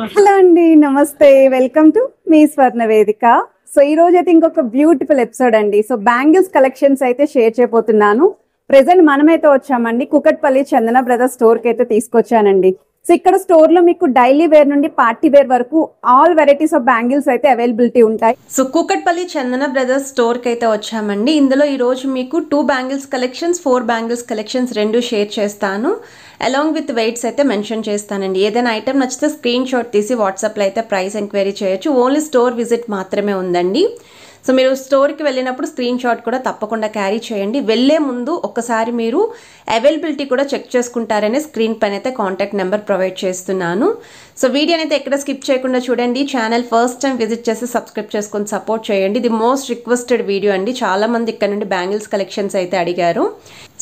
Hello అండి, నమస్తే. Welcome to me స్వర్ణ వేదిక. సో ఈ రోజు అయితే ఇంకొక బ్యూటిఫుల్ ఎపిసోడ్ అండి. సో బ్యాంగిల్స్ కలెక్షన్స్ అయితే షేర్ చేయబోతున్నాను. ప్రెసెంట్ మనమైతే వచ్చామండి కుకట్పల్లి చందన బ్రదర్స్ స్టోర్ కి అయితే తీసుకొచ్చానండి. సో ఇక్కడ స్టోర్ లో మీకు డైలీ వేర్ నుండి పార్టీ వేర్ వరకు ఆల్ వెరైటీస్ ఆఫ్ బ్యాంగిల్స్ అయితే అవైలబిలిటీ ఉంటాయి. సో కూకట్పల్లి చందన బ్రదర్స్ స్టోర్ కి అయితే వచ్చామండి. ఇందులో ఈ రోజు మీకు 2 బ్యాంగిల్స్ కలెక్షన్స్, 4 బ్యాంగిల్స్ కలెక్షన్స్ రెండు షేర్ చేస్తాను. అలాంగ్ విత్ వెయిట్స్ అయితే మెన్షన్ చేస్తానండి. ఏదైనా ఐటమ్ నచ్చితే స్క్రీన్ షాట్ తీసి వాట్సాప్లో అయితే ప్రైస్ ఎంక్వైరీ చేయొచ్చు. ఓన్లీ స్టోర్ విజిట్ మాత్రమే ఉందండి. సో మీరు స్టోర్కి వెళ్ళినప్పుడు స్క్రీన్ షాట్ కూడా తప్పకుండా క్యారీ చేయండి. వెళ్ళే ముందు ఒకసారి మీరు అవైలబిలిటీ కూడా చెక్ చేసుకుంటారనే స్క్రీన్ పైన అయితే కాంటాక్ట్ నెంబర్ ప్రొవైడ్ చేస్తున్నాను. సో వీడియోని అయితే ఎక్కడ స్కిప్ చేయకుండా చూడండి. ఛానల్ ఫస్ట్ టైం విజిట్ చేసి సబ్స్క్రైబ్ చేసుకొని సపోర్ట్ చేయండి. ఇది మోస్ట్ రిక్వెస్టెడ్ వీడియో అండి. చాలా మంది ఇక్కడ నుండి బ్యాంగిల్స్ కలెక్షన్స్ అయితే అడిగారు.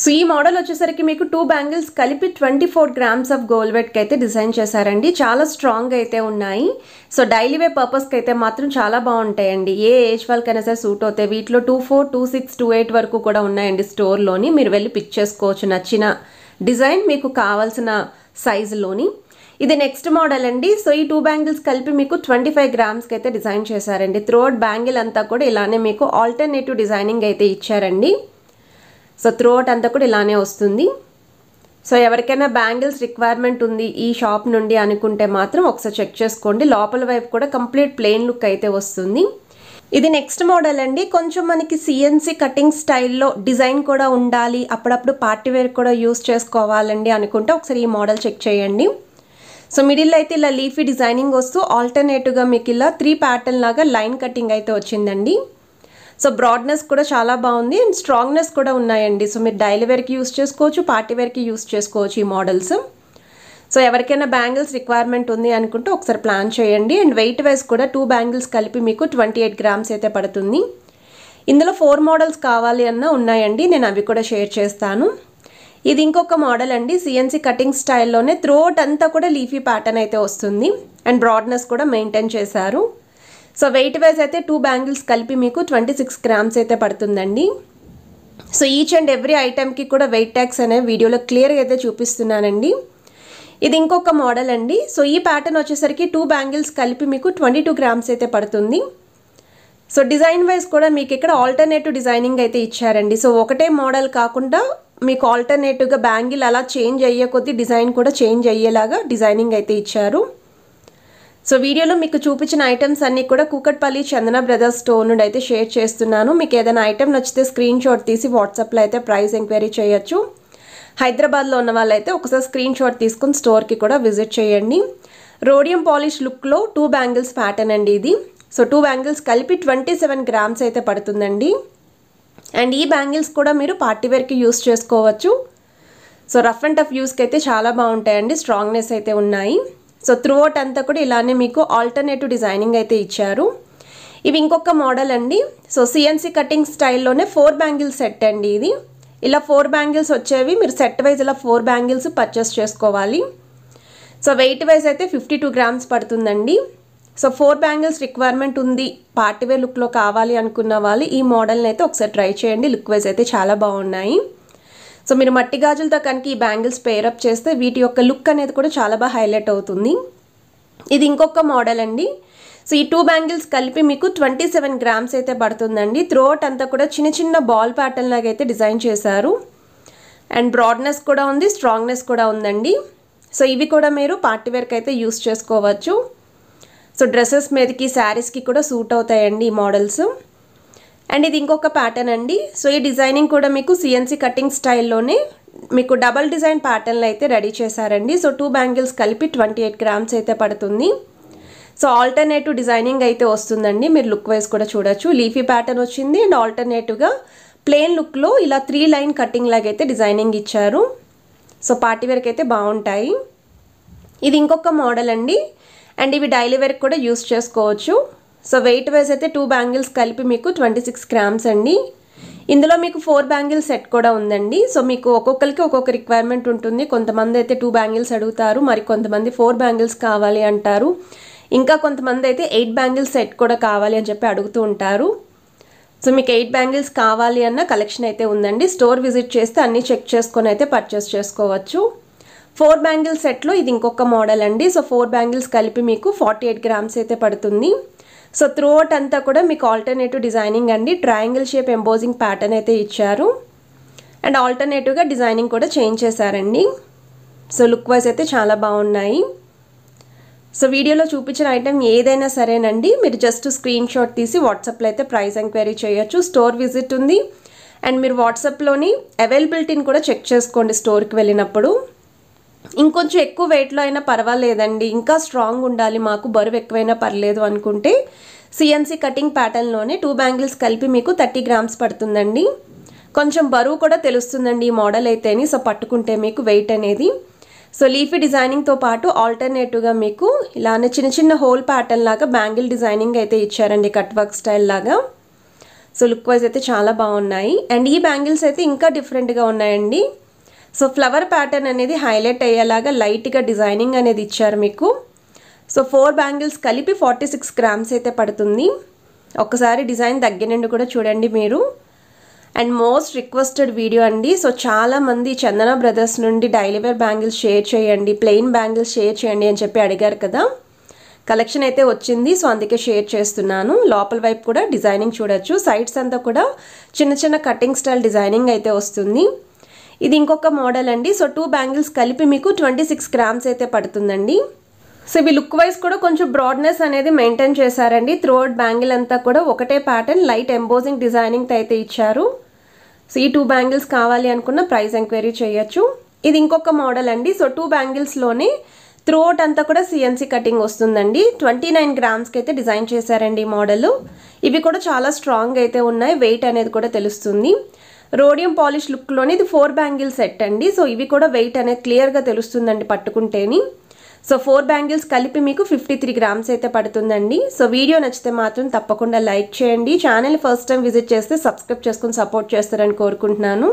సో ఈ మోడల్ వచ్చేసరికి మీకు 2 బ్యాంగిల్స్ కలిపి 24 గ్రామ్స్ ఆఫ్ గోల్డ్ వెయిట్కి అయితే డిజైన్ చేశారండి. చాలా స్ట్రాంగ్ అయితే ఉన్నాయి. సో డైలీ వే పర్పస్కి అయితే మాత్రం చాలా బాగుంటాయండి. ఏ ఏజ్ వాళ్ళకైనా సరే సూట్ అవుతాయి. వీటిలో 24, 26, 28 వరకు కూడా ఉన్నాయండి స్టోర్లోని. మీరు వెళ్ళి పిక్ చేసుకోవచ్చు నచ్చిన డిజైన్ మీకు కావాల్సిన సైజులోని. ఇది నెక్స్ట్ మోడల్ అండి. సో ఈ 2 బ్యాంగిల్స్ కలిపి మీకు 25 గ్రామ్స్కి అయితే డిజైన్ చేశారండి. త్రోట్ బ్యాంగిల్ అంతా కూడా ఇలానే మీకు ఆల్టర్నేటివ్ డిజైనింగ్ అయితే ఇచ్చారండి. సో త్రోట్ అంతా కూడా ఇలానే వస్తుంది. సో ఎవరికైనా బ్యాంగిల్స్ రిక్వైర్మెంట్ ఉంది ఈ షాప్ నుండి అనుకుంటే మాత్రం ఒకసారి చెక్ చేసుకోండి. లోపల వైపు కూడా కంప్లీట్ ప్లెయిన్ లుక్ అయితే వస్తుంది. ఇది నెక్స్ట్ మోడల్ అండి. కొంచెం మనకి సిఎన్సి కటింగ్ స్టైల్లో డిజైన్ కూడా ఉండాలి, అప్పుడప్పుడు పార్టీ వేర్ కూడా యూస్ చేసుకోవాలండి అనుకుంటే ఒకసారి ఈ మోడల్ చెక్ చేయండి. సో మిడిల్లో అయితే ఇలా లీఫీ డిజైనింగ్ వస్తూ ఆల్టర్నేటివ్గా మీకు ఇలా 3 ప్యాటర్న్ లాగా లైన్ కటింగ్ అయితే వచ్చిందండి. సో బ్రాడ్నెస్ కూడా చాలా బాగుంది అండ్ స్ట్రాంగ్నెస్ కూడా ఉన్నాయండి. సో మీరు డైలీ వేర్కి యూస్ చేసుకోవచ్చు, పార్టీ వేర్కి యూస్ చేసుకోవచ్చు ఈ మోడల్స్. సో ఎవరికైనా బ్యాంగిల్స్ రిక్వైర్మెంట్ ఉంది అనుకుంటే ఒకసారి ప్లాన్ చేయండి. అండ్ వెయిట్ వైజ్ కూడా 2 బ్యాంగిల్స్ కలిపి మీకు 28 గ్రామ్స్ అయితే పడుతుంది. ఇందులో 4 మోడల్స్ కావాలి అన్న ఉన్నాయండి, నేను అవి కూడా షేర్ చేస్తాను. ఇది ఇంకొక మోడల్ అండి. సిఎన్సి కటింగ్ స్టైల్లోనే త్రోట్ అంతా కూడా లీఫీ ప్యాటర్న్ అయితే వస్తుంది అండ్ బ్రాడ్నెస్ కూడా మెయింటైన్ చేశారు. సో వెయిట్ వైజ్ అయితే 2 బ్యాంగిల్స్ కలిపి మీకు 26 గ్రామ్స్ అయితే పడుతుందండి. సో ఈచ్ అండ్ ఎవ్రీ ఐటెంకి కూడా వెయిట్ ట్యాగ్స్ అనే వీడియోలో క్లియర్గా అయితే చూపిస్తున్నానండి. ఇది ఇంకొక మోడల్ అండి. సో ఈ ప్యాటర్న్ వచ్చేసరికి 2 బ్యాంగిల్స్ కలిపి మీకు 22 గ్రామ్స్ అయితే పడుతుంది. సో డిజైన్ వైజ్ కూడా మీకు ఇక్కడ ఆల్టర్నేటివ్ డిజైనింగ్ అయితే ఇచ్చారండి. సో ఒకటే మోడల్ కాకుండా మీకు ఆల్టర్నేటివ్గా బ్యాంగిల్ అలా చేంజ్ అయ్యే కొద్దీ డిజైన్ కూడా చేంజ్ అయ్యేలాగా డిజైనింగ్ అయితే ఇచ్చారు. సో వీడియోలో మీకు చూపించిన ఐటమ్స్ అన్నీ కూడా కూకట్పల్లి చందన బ్రదర్స్ స్టోర్ నుండి అయితే షేర్ చేస్తున్నాను. మీకు ఏదైనా ఐటమ్ నచ్చితే స్క్రీన్ షాట్ తీసి వాట్సాప్లో అయితే ప్రైస్ ఎంక్వైరీ చేయొచ్చు. హైదరాబాద్లో ఉన్న వాళ్ళైతే ఒకసారి స్క్రీన్ షాట్ తీసుకుని స్టోర్కి కూడా విజిట్ చేయండి. రోడియం పాలిష్ లుక్లో 2 బ్యాంగిల్స్ ప్యాటర్న్ అండి ఇది. సో 2 బ్యాంగిల్స్ కలిపి 27 గ్రామ్స్ అయితే పడుతుందండి. అండ్ ఈ బ్యాంగిల్స్ కూడా మీరు పార్టీ వేర్కి యూస్ చేసుకోవచ్చు. సో రఫ్ అండ్ టఫ్ యూస్కి అయితే చాలా బాగుంటాయండి, స్ట్రాంగ్నెస్ అయితే ఉన్నాయి. సో త్రూఅవుట్ అంతా కూడా ఇలానే మీకు ఆల్టర్నేటివ్ డిజైనింగ్ అయితే ఇచ్చారు. ఇవి ఇంకొక మోడల్ అండి. సో సిఎన్సి కటింగ్ స్టైల్లోనే 4 బ్యాంగిల్స్ సెట్ అండి ఇది. ఇలా 4 బ్యాంగిల్స్ వచ్చేవి మీరు సెట్ వైజ్ ఇలా 4 బ్యాంగిల్స్ పర్చేస్ చేసుకోవాలి. సో వెయిట్ వైజ్ అయితే 52 గ్రామ్స్ పడుతుందండి. సో 4 బ్యాంగిల్స్ రిక్వైర్మెంట్ ఉంది, పార్టీ వేర్ లుక్లో కావాలి అనుకున్న వాళ్ళు ఈ మోడల్ని అయితే ఒకసారి ట్రై చేయండి. లుక్ వైజ్ అయితే చాలా బాగున్నాయి. సో మీరు మట్టి గాజులతో కనుక ఈ బ్యాంగిల్స్ పేరప్ చేస్తే వీటి యొక్క లుక్ అనేది కూడా చాలా బాగా హైలైట్ అవుతుంది. ఇది ఇంకొక మోడల్ అండి. సో ఈ 2 బ్యాంగిల్స్ కలిపి మీకు 27 గ్రామ్స్ అయితే పడుతుందండి. త్రోట్ అంతా కూడా చిన్న చిన్న బాల్ ప్యాటర్న్ లాగా అయితే డిజైన్ చేశారు అండ్ బ్రాడ్నెస్ కూడా ఉంది, స్ట్రాంగ్నెస్ కూడా ఉందండి. సో ఇవి కూడా మీరు పార్టీ వేర్కి అయితే యూస్ చేసుకోవచ్చు. సో డ్రెస్సెస్ మీదకి, శారీస్కి కూడా సూట్ అవుతాయండి ఈ మోడల్స్. అండ్ ఇది ఇంకొక ప్యాటర్న్ అండి. సో ఈ డిజైనింగ్ కూడా మీకు సిఎన్సి కటింగ్ స్టైల్లోనే మీకు డబల్ డిజైన్ ప్యాటర్న్లు అయితే రెడీ చేశారండి. సో 2 బ్యాంగిల్స్ కలిపి 28 గ్రామ్స్ అయితే పడుతుంది. సో ఆల్టర్నేటివ్ డిజైనింగ్ అయితే వస్తుందండి. మీరు లుక్ వైజ్ కూడా చూడొచ్చు. లీఫీ ప్యాటర్న్ వచ్చింది అండ్ ఆల్టర్నేటివ్గా ప్లెయిన్ లుక్లో ఇలా 3 లైన్ కటింగ్ లాగా అయితే డిజైనింగ్ ఇచ్చారు. సో పార్టీ వేర్కి అయితే బాగుంటాయి. ఇది ఇంకొక మోడల్ అండి. అండ్ ఇవి డైలీ వేర్కి కూడా యూస్ చేసుకోవచ్చు. సో వెయిట్ వైజ్ అయితే 2 బ్యాంగిల్స్ కలిపి మీకు 26 గ్రామ్స్ అండి. ఇందులో మీకు 4 బ్యాంగిల్స్ సెట్ కూడా ఉందండి. సో మీకు ఒక్కొక్కరికి ఒక్కొక్క రిక్వైర్మెంట్ ఉంటుంది. కొంతమంది అయితే 2 బ్యాంగిల్స్ అడుగుతారు, మరి కొంతమంది 4 బ్యాంగిల్స్ కావాలి అంటారు. ఇంకా కొంతమంది అయితే 8 బ్యాంగిల్స్ సెట్ కూడా కావాలి అని చెప్పి అడుగుతూ ఉంటారు. సో మీకు 8 బ్యాంగిల్స్ కావాలి అన్న కలెక్షన్ అయితే ఉందండి. స్టోర్ విజిట్ చేస్తే అన్నీ చెక్ చేసుకొని అయితే పర్చేస్ చేసుకోవచ్చు. 4 బ్యాంగిల్స్ సెట్లో ఇది ఇంకొక మోడల్ అండి. సో 4 బ్యాంగిల్స్ కలిపి మీకు 48 గ్రామ్స్ అయితే పడుతుంది. సో త్రూఅవుట్ అంతా కూడా మీకు ఆల్టర్నేటివ్ డిజైనింగ్ అండి. ట్రయాంగిల్ షేప్ ఎంబోజింగ్ ప్యాటర్న్ అయితే ఇచ్చారు అండ్ ఆల్టర్నేటివ్గా డిజైనింగ్ కూడా చేంజ్ చేశారండి. సో లుక్ వైజ్ అయితే చాలా బాగున్నాయి. సో వీడియోలో చూపించిన ఐటెం ఏదైనా సరేనండి, మీరు జస్ట్ స్క్రీన్ షాట్ తీసి వాట్సాప్లో అయితే ప్రైస్ ఎంక్వైరీ చేయొచ్చు. స్టోర్ విజిట్ ఉంది అండ్ మీరు వాట్సాప్లోని అవైలబిలిటీని కూడా చెక్ చేసుకోండి స్టోర్కి వెళ్ళినప్పుడు. ఇంకొంచెం ఎక్కువ వెయిట్లో అయినా పర్వాలేదండి, ఇంకా స్ట్రాంగ్ ఉండాలి, మాకు బరువు ఎక్కువైనా పర్లేదు అనుకుంటే సిఎన్సి కటింగ్ ప్యాటర్న్లోనే 2 బ్యాంగిల్స్ కలిపి మీకు 30 గ్రామ్స్ పడుతుందండి. కొంచెం బరువు కూడా తెలుస్తుందండి ఈ మోడల్ అయితేని. సో పట్టుకుంటే మీకు వెయిట్ అనేది. సో లీఫీ డిజైనింగ్తో పాటు ఆల్టర్నేటివ్గా మీకు ఇలానే చిన్న చిన్న హోల్ ప్యాటర్న్ లాగా బ్యాంగిల్ డిజైనింగ్ అయితే ఇచ్చారండి, కట్ వర్క్ స్టైల్ లాగా. సో లుక్ వైజ్ అయితే చాలా బాగున్నాయి అండ్ ఈ బ్యాంగిల్స్ అయితే ఇంకా డిఫరెంట్గా ఉన్నాయండి. సో ఫ్లవర్ ప్యాటర్న్ అనేది హైలైట్ అయ్యేలాగా లైట్గా డిజైనింగ్ అనేది ఇచ్చారు మీకు. సో 4 బ్యాంగిల్స్ కలిపి 46 గ్రామ్స్ అయితే పడుతుంది. ఒకసారి డిజైన్ దగ్గర నుండి కూడా చూడండి మీరు. అండ్ మోస్ట్ రిక్వెస్టెడ్ వీడియో అండి. సో చాలామంది చందన బ్రదర్స్ నుండి డైలీ వేర్ బ్యాంగిల్స్ షేర్ చేయండి, ప్లెయిన్ బ్యాంగిల్స్ షేర్ చేయండి అని చెప్పి అడిగారు కదా. కలెక్షన్ అయితే వచ్చింది, సో అందుకే షేర్ చేస్తున్నాను. లోపల వైపు కూడా డిజైనింగ్ చూడొచ్చు. సైడ్స్ అంతా కూడా చిన్న చిన్న కటింగ్ స్టైల్ డిజైనింగ్ అయితే వస్తుంది. ఇది ఇంకొక మోడల్ అండి. సో 2 బ్యాంగిల్స్ కలిపి మీకు 26 గ్రామ్స్ అయితే పడుతుందండి. సో ఇవి లుక్ వైజ్ కూడా కొంచెం బ్రాడ్నెస్ అనేది మెయింటైన్ చేశారండి. త్రూఅవుట్ బ్యాంగిల్ అంతా కూడా ఒకటే ప్యాటర్న్ లైట్ ఎంబోజింగ్ డిజైనింగ్ అయితే ఇచ్చారు. సో ఈ 2 బ్యాంగిల్స్ కావాలి అనుకున్న ప్రైస్ ఎంక్వైరీ చేయొచ్చు. ఇది ఇంకొక మోడల్ అండి. సో 2 బ్యాంగిల్స్లోనే త్రూఅవుట్ అంతా కూడా సిఎన్సి కటింగ్ వస్తుందండి. 29 గ్రామ్స్కి అయితే డిజైన్ చేశారండి ఈ మోడల్. ఇవి కూడా చాలా స్ట్రాంగ్ అయితే ఉన్నాయి, వెయిట్ అనేది కూడా తెలుస్తుంది. రోడియం పాలిష్ లుక్లోని ఇది 4 బ్యాంగిల్ సెట్ అండి. సో ఇవి కూడా వెయిట్ అనేది క్లియర్గా తెలుస్తుందండి పట్టుకుంటేని. సో 4 బ్యాంగిల్స్ కలిపి మీకు 53 గ్రామ్స్ అయితే పడుతుందండి. సో వీడియో నచ్చితే మాత్రం తప్పకుండా లైక్ చేయండి. ఛానల్ ఫస్ట్ టైం విజిట్ చేస్తే సబ్స్క్రైబ్ చేసుకుని సపోర్ట్ చేస్తారని కోరుకుంటున్నాను.